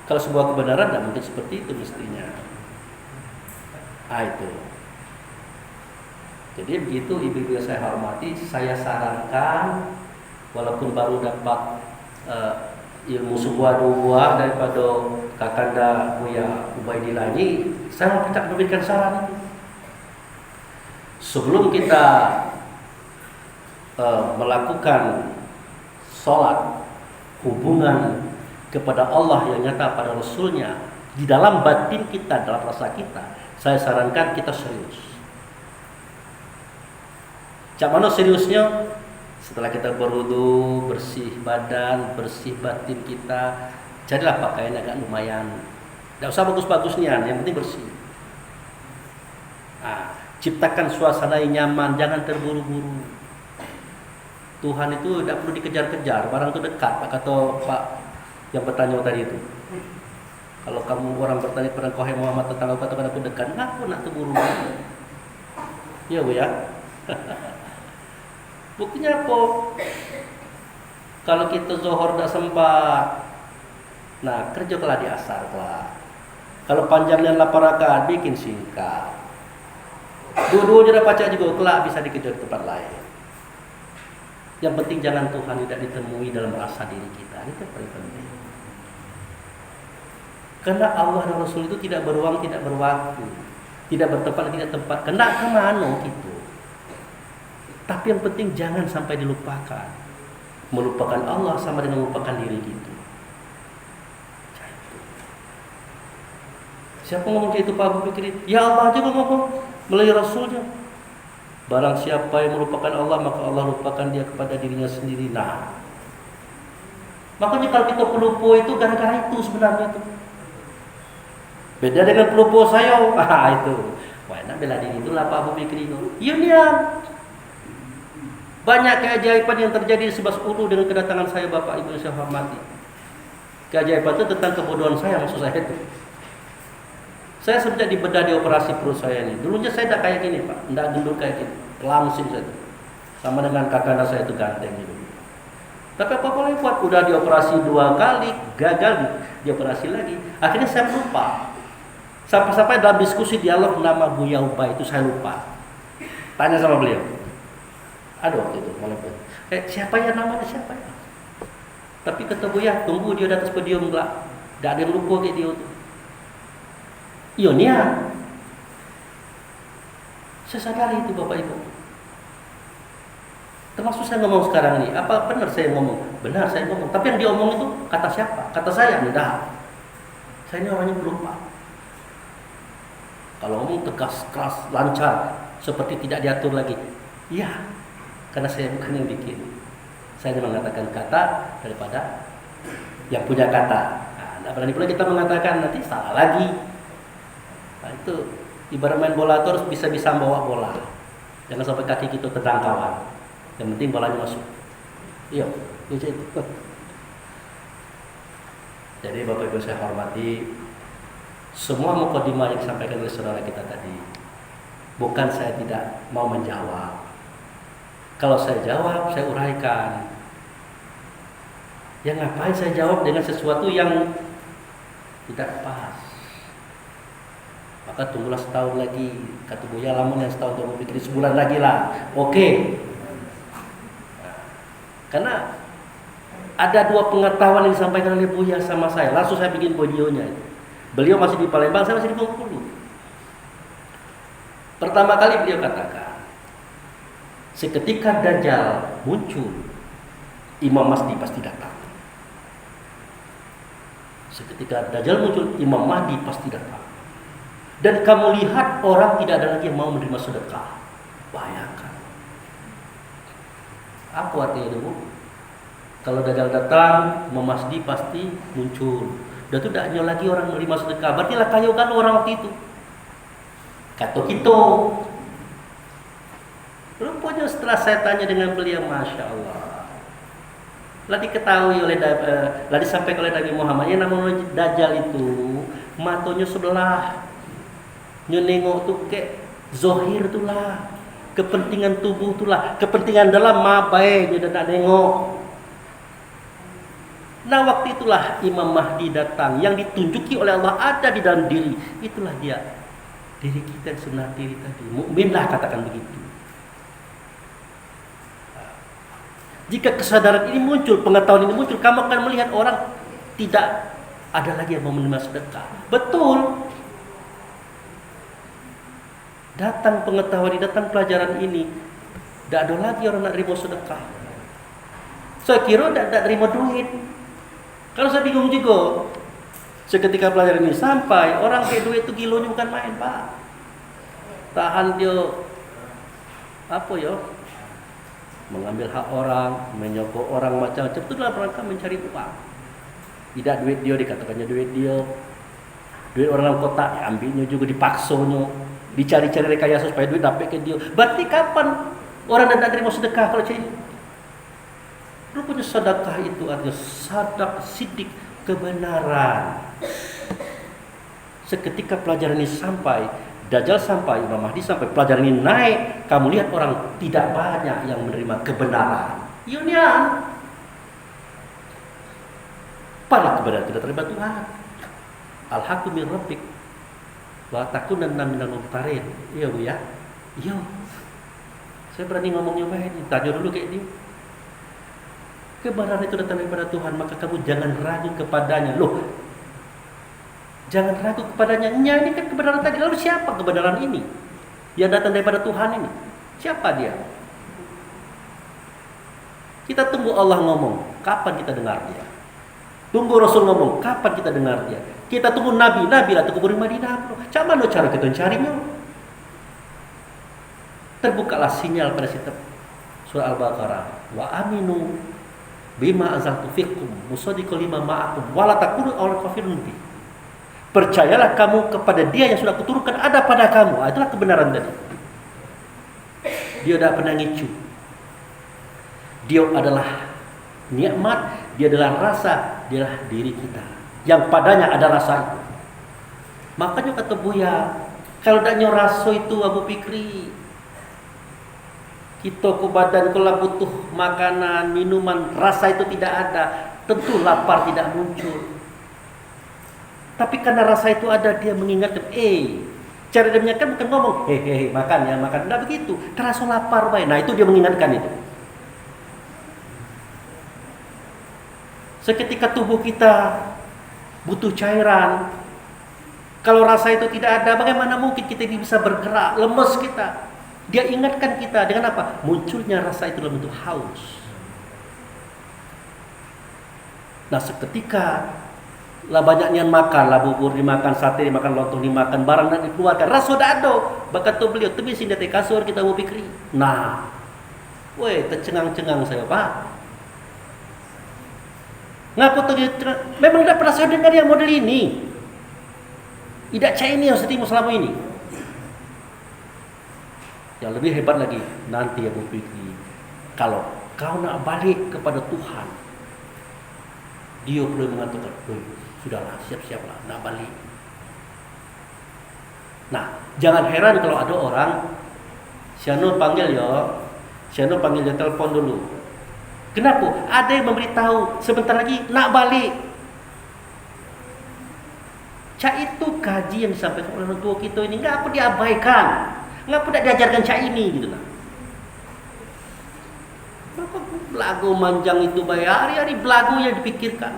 Kalau sebuah kebenaran tidak mungkin seperti itu mestinya. Itu. Jadi begitu ibu-ibu yang saya hormati, saya sarankan walaupun baru dapat ilmu sebuah dua buah daripada Kakanda Buya Ubaidillah ini, saya mau memberikan saran. Sebelum kita melakukan sholat, hubungan kepada Allah yang nyata pada Rasulnya di dalam batin kita, dalam rasa kita, saya sarankan kita serius. Cak mana seriusnya? Setelah kita berwudu, bersih badan, bersih batin kita, carilah pakaian agak lumayan. Tidak usah bagus-bagusnya, yang penting bersih. Ciptakan suasana yang nyaman, jangan terburu-buru. Tuhan itu tidak perlu dikejar-kejar, barang itu dekat. Kata Pak yang bertanya tadi itu. Kalau kamu orang bertanya kepada Kohai Muhammad tentang apa kata aku dekat, ngaku nak terburu. Ya Bu ya. Buktinya apa? Kalau kita zuhur tidak sempat, nah kerja kelah di asar kelah. Kalau panjangnya 8 rakaat bikin singkat. Dua-dua sudah baca juga kelak bisa dikejar ke tempat lain. Yang penting jangan Tuhan tidak ditemui dalam rasa diri kita. Itu yang paling penting. Karena Allah dan Rasul itu tidak beruang, tidak berwaktu, tidak bertempat, tidak tempat. Kena kemana gitu. Tapi yang penting jangan sampai dilupakan. Melupakan Allah sama dengan melupakan diri gitu. Siapa ngomong kayak itu Pak Abu Fikri? Ya Allah aja ngomong melalui Rasulnya. Barang siapa yang melupakan Allah, maka Allah lupakan dia kepada dirinya sendiri. Nah, makanya kalau kita pelupa itu gara-gara itu sebenarnya itu. Beda dengan pelupa saya. Itu. Wah, nak bela diri itulah Pak Abu Fikri itu. Iya. Banyak keajaiban yang terjadi di Sebas Ulu dengan kedatangan saya Bapak Ibu yang saya hormati. Keajaiban itu tentang kebodohan saya, maksud saya itu. Saya sejak dibedah di operasi perut saya ini. Dulunya saya tidak kayak gini Pak, tidak gendut kayak gini, langsing saya. Sama dengan kakak saya itu ganteng gitu. Tapi apa boleh buat, udah dioperasi 2 kali, gagal dioperasi lagi. Akhirnya saya lupa. Sampai-sampai dalam diskusi dialog nama Buya Ubay itu saya lupa. Tanya sama beliau. Ada waktu itu malam itu. Siapa ya namanya siapa ya? Tapi kata Buya, tunggu dia di atas podium enggak. Enggak ada yang lupa kayak dia tuh. Ionia. Saya sadari itu Bapak Ibu. Termasuk saya ngomong sekarang ini, apa benar saya ngomong? Benar saya ngomong. Tapi yang dia omong itu kata siapa? Kata saya, enggak. Saya ini orangnya pelupa. Kalau ngomong tegas, keras, lancar, seperti tidak diatur lagi. Iya, karena saya bukan yang bikin. Saya hanya mengatakan kata daripada yang punya kata. Nah, tidak berani pula kita mengatakan nanti salah lagi. Nah, itu ibarat main bola itu harus bisa-bisa bawa bola. Jangan sampai kaki kita tendang kawan. Yang penting bolanya masuk. Iya, itu. Jadi Bapak Ibu saya hormati, semua mukadimah yang disampaikan oleh saudara kita tadi, bukan saya tidak mau menjawab. Kalau saya jawab, saya uraikan. Ya ngapain saya jawab dengan sesuatu yang tidak pas? Maka tunggulah setahun lagi. Kata Buya, lamun yang setahun untuk pikir sebulan lagi lah. Oke. Karena ada 2 pengetahuan yang disampaikan oleh Buya sama saya. Langsung saya bikin videonya. Beliau masih di Palembang, saya masih di Bengkulu. Pertama kali beliau katakan, seketika Dajjal muncul, Imam Mahdi pasti datang. Seketika Dajjal muncul, Imam Mahdi pasti datang. Dan kamu lihat orang tidak ada lagi yang mau menerima sedekah. Bayangkan. Apa artinya itu, Bu? Kalau Dajjal datang, Imam Mahdi pasti muncul. Dan itu tidak hanya lagi orang menerima sedekah. Berarti lah kayu kan orang waktu itu. Kata kita. Rupanya setelah saya tanya dengan beliau, Masya Allah, lah diketahui oleh, lah disampaikan oleh Nabi Muhammad, yang namanya Dajjal itu matanya sebelah, nengok tuh kayak zohir itulah, kepentingan tubuh itulah, kepentingan dalam mabai dia tak nengok. Nah waktu itulah Imam Mahdi datang, yang ditunjuki oleh Allah ada di dalam diri, itulah dia, diri kita yang sebelah diri tadi. Mukminlah katakan begitu. Jika kesadaran ini muncul, pengetahuan ini muncul, kamu akan melihat orang tidak ada lagi yang mau menerima sedekah. Betul. Datang pengetahuan ini, datang pelajaran ini, tidak ada lagi orang nak terima sedekah. Saya kira tidak terima duit. Kalau saya bingung juga. Seketika pelajaran ini sampai, orang kayak duit itu kilonya bukan main, Pak. Tahan dia apa ya? Mengambil hak orang, menyogok orang macam-macam, itu dalam rangka mencari uang. Tidak duit dia, dikatakannya duit dia. Duit orang dalam kotak diambilnya juga, dipaksonya, dicari-cari rekayasa supaya duit dapat ke dia. Berarti kapan orang tidak terima sedekah kalau macam ini? Rupanya sedekah itu artinya sadak sidik, kebenaran. Seketika pelajaran ini sampai, Dajjal sampai, Imam Mahdi sampai, pelajaran ini naik, kamu lihat orang tidak banyak yang menerima kebenaran. Yunian. Pada kebenaran tidak terlibat Tuhan. Al-haqqu min rabbik wa takunanna minal mumtarin. Iya Bu ya? Iya. Saya berani ngomongnya baik, tanya dulu kayak dia. Kebenaran itu datang daripada Tuhan, maka kamu jangan ragu kepadanya. Loh, jangan ragu kepadanya. Ini kan kebenaran tadi. Lalu siapa kebenaran ini yang datang daripada Tuhan ini? Siapa dia? Kita tunggu Allah ngomong, kapan kita dengar dia? Tunggu Rasul ngomong, kapan kita dengar dia? Kita tunggu Nabi lah tunggu kubur Madinah. Macam mana cara kita mencarinya? Terbukalah sinyal pada situ surah Al-Baqarah. Wa aminu bima azaltu fikum musaddiqal lima ma'akum wa la takunu awal kafirun bi. Percayalah kamu kepada dia yang sudah kuturunkan ada pada kamu. Itulah kebenaran tadi. Dia tidak pernah ngicu. Dia adalah nikmat, dia adalah rasa, dia adalah diri kita. Yang padanya ada rasa itu. Makanya kata Buya, kalau tidak nyoraso itu Abu Fikri, Kita ke badan kalau butuh makanan, minuman, rasa itu tidak ada, tentu lapar tidak muncul. Tapi karena rasa itu ada, dia mengingatkan, cara dia mengingatkan bukan ngomong, hehehe, makan ya, makan. Tidak begitu, terasa lapar, baik. Nah itu dia mengingatkan itu. Seketika tubuh kita butuh cairan, kalau rasa itu tidak ada, bagaimana mungkin kita ini bisa bergerak, lemes kita. Dia ingatkan kita dengan apa? Munculnya rasa itu dalam bentuk haus. Nah seketika lah banyaknya makan, lah bubur dimakan, sate dimakan, lontong dimakan, barang dan dikeluarkan, rasa sudah ada. Bahkan tu beliau tu biasa di kasur kita mau pikir. Nah, weh tercengang-cengang saya pak. Ngapa tu dia? Memang tidak pernah saya dengar yang model ini. Tidak Chinese yang setimu selama ini. Yang lebih hebat lagi, nanti Abu Fikri, kalau kau nak balik kepada Tuhan, dia perlu mengatakan, sudahlah, siap-siaplah, nak balik. Nah, jangan heran kalau ada orang, Siano panggil ya, Siano panggil dia telepon dulu. Kenapa? Ada yang memberitahu, sebentar lagi nak balik. Cak itu kaji yang disampaikan oleh orang tua kita ini, enggak apa diabaikan. Ngapa tidak diajarkan cak ini gitu lah. Maka belagu manjang itu bayar, hari-hari belagu yang dipikirkan.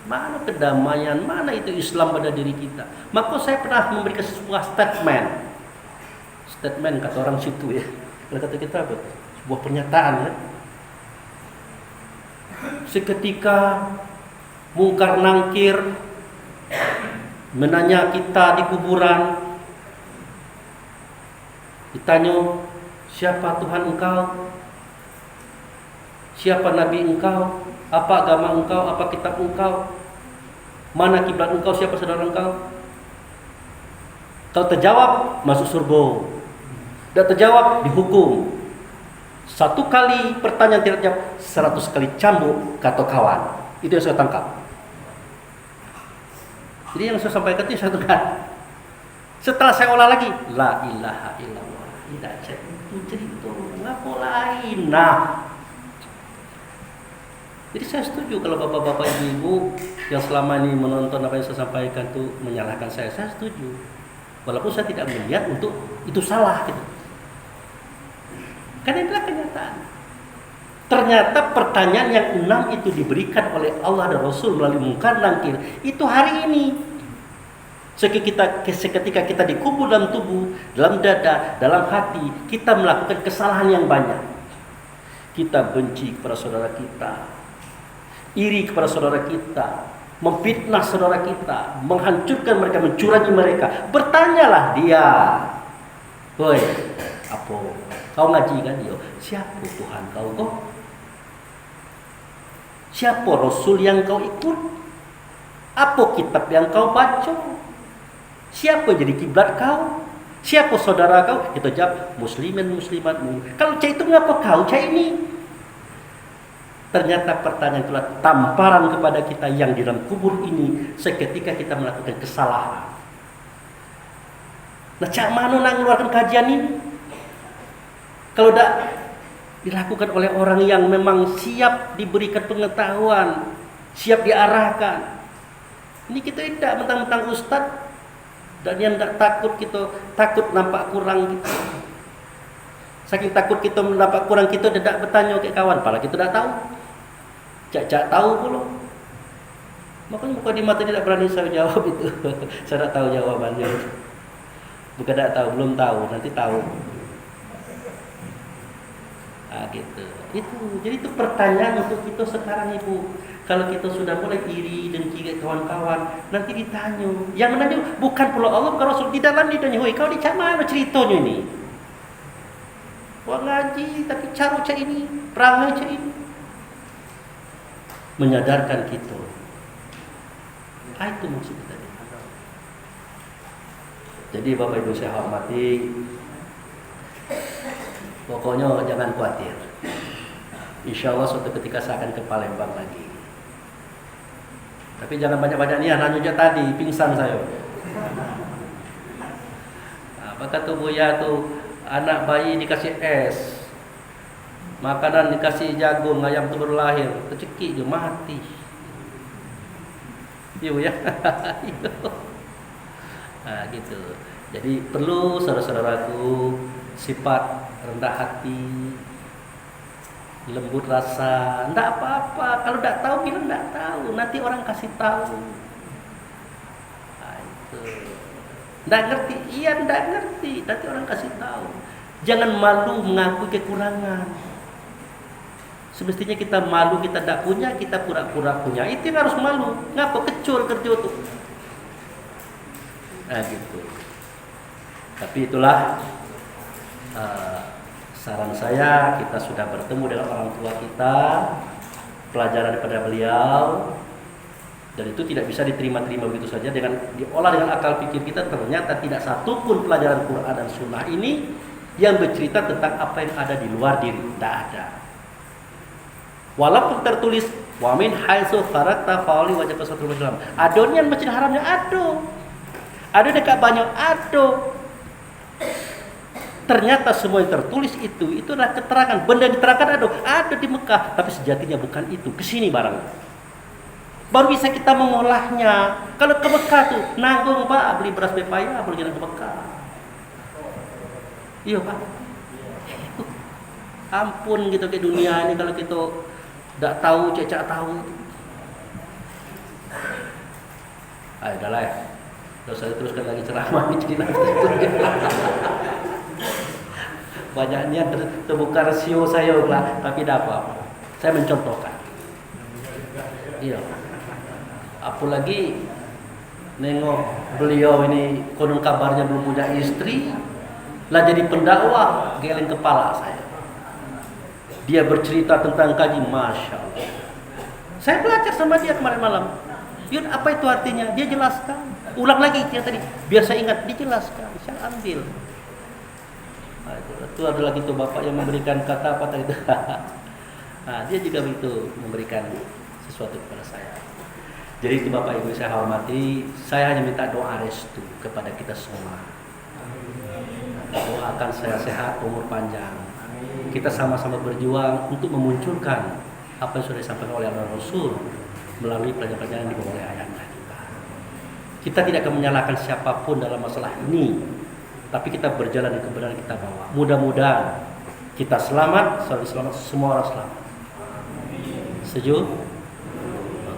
Mana kedamaian, mana itu Islam pada diri kita. Maka saya pernah memberikan sebuah statement kata orang situ ya. Kalau kata kita apa? Sebuah pernyataan ya. Seketika mungkar nangkir menanya kita di kuburan, ditanya, siapa Tuhan engkau? Siapa Nabi engkau? Apa agama engkau? Apa kitab engkau? Mana kiblat engkau? Siapa saudara engkau? Kalau terjawab, masuk surga. Tidak terjawab, dihukum. 1 kali pertanyaan tidak jawab, 100 kali cambuk kata kawan. Itu yang saya tangkap. Jadi yang saya sampaikan itu satu kali. Setelah saya olah lagi, la ilaha illallah. Tidak cerita, ngapa lain. Nah, jadi saya setuju kalau bapak-bapak ibu yang selama ini menonton apa yang saya sampaikan itu menyalahkan saya setuju. Walaupun saya tidak melihat untuk itu salah gitu. Karena itulah kenyataan. Ternyata pertanyaan yang 6 itu diberikan oleh Allah dan Rasul melalui mungkar nangkir itu hari ini. Seketika kita dikubur dalam tubuh, dalam dada, dalam hati, kita melakukan kesalahan yang banyak. Kita benci kepada saudara kita, iri kepada saudara kita, memfitnah saudara kita, menghancurkan mereka, mencurangi mereka. Bertanyalah dia, woi, apa? Kau ngaji kan dia? Siapa Tuhan kau kok? Siapa Rasul yang kau ikut? Apa kitab yang kau baca? Siapa jadi kiblat kau? Siapa saudara kau? Kita jawab muslimin muslimatmu. Kalau cah itu ngapa kau cah ini? Ternyata pertanyaan itulah tamparan kepada kita yang di dalam kubur ini seketika kita melakukan kesalahan. Nah, cak mana nak mengeluarkan kajian ini? Kalau tidak dilakukan oleh orang yang memang siap diberikan pengetahuan, siap diarahkan. Ini kita tidak mentang-mentang ustadz dan yang tidak takut kita takut nampak kurang kita. Saking takut kita nampak kurang kita tidak bertanya ke kawan, padahal kita tidak tahu. Cak tahu pula. Makanya muka di mata tidak berani saya jawab itu. Saya tidak tahu jawabannya. Bukan tidak tahu, belum tahu, nanti tahu. Nah, gitu. Jadi itu pertanyaan untuk kita sekarang ibu. Kalau kita sudah mulai iri dengki ke kawan-kawan, nanti ditanya. Yang menanya bukan pula Allah, bukan Rasul. Di dalam ditanya, "Hoi, kau di mana ceritanya ini?" Wah ngaji, tapi cara cak ini, perangai cak ini. Menyadarkan kita. Itu maksud tadi. Jadi Bapak Ibu saya hormati, pokoknya jangan khawatir. Insya Allah suatu ketika saya akan ke Palembang lagi. Tapi jangan banyak-banyak niat, nanya tadi pingsan saya. Apa kata Buya tuh, Anak bayi dikasih es, makanan dikasih jagung, ayam itu baru lahir, tercekik dia mati. Iya ya. Nah, gitu. Jadi perlu saudara-saudaraku sifat rendah hati, lembut rasa. Enggak apa-apa, kalau enggak tahu bilang enggak tahu, nanti orang kasih tahu. Nah, itu. Enggak ngerti, iya enggak ngerti, nanti orang kasih tahu. Jangan malu mengakui kekurangan. Semestinya kita malu kita tidak punya, kita pura-pura punya. Itu yang harus malu. Ngapa kecul kerja tuh? Nah gitu. Tapi itulah saran saya, kita sudah bertemu dengan orang tua kita, pelajaran daripada beliau, dan itu tidak bisa diterima-terima begitu saja dengan diolah dengan akal pikir kita. Ternyata tidak satupun pelajaran Quran dan Sunnah ini yang bercerita tentang apa yang ada di luar diri, tidak ada. Walaupun tertulis wa min haitsu kharajta fawli wajhaka satrul Islam. Adonnya masjid haramnya ado. Ado dekat banyak ado. Ternyata semua yang tertulis itu adalah keterangan. Benda yang diterangkan ada di Mekah, tapi sejatinya bukan itu. Kesini barang. Baru bisa kita mengolahnya. Kalau ke Mekah tuh nanggung Pak, beli beras bepaya, baru jalan ke Mekah. Iya Pak. Ampun gitu ke dunia ini kalau kita tidak tahu, cecak tahu. Udahlah ya. Terus saya teruskan lagi ceramah jadi nanti. Banyaknya terbuka rasio saya lah, tapi tidak apa-apa. Saya mencontohkan. Iya. Apalagi nengok beliau ini konon kabarnya belum punya istri, lah jadi pendakwah, geleng kepala saya. Dia bercerita tentang kaji, Masya Allah. Saya belajar sama dia kemarin malam. Yun, apa itu artinya? Dia jelaskan. Ulang lagi yang tadi. Biar saya ingat, dijelaskan. Saya ambil. Nah, itu adalah gitu bapak yang memberikan kata apa tadi. Nah, dia juga begitu memberikan sesuatu kepada saya. Jadi itu bapak ibu saya hormati. Saya hanya minta doa restu kepada kita semua. Doakan saya sehat, umur panjang. Kita sama-sama berjuang untuk memunculkan apa yang sudah disampaikan oleh Allah Rasul melalui pelajaran-pelajaran yang dibawa oleh ayatnya kita. Kita tidak akan menyalahkan siapapun dalam masalah ini, tapi kita berjalan di kebenaran kita bawa. Mudah-mudahan kita selamat, semua orang selamat. Setuju?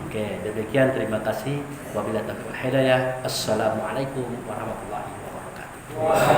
Oke, demikian terima kasih. Wabillahi taufiq wal hidayah. Assalamualaikum warahmatullahi wabarakatuh.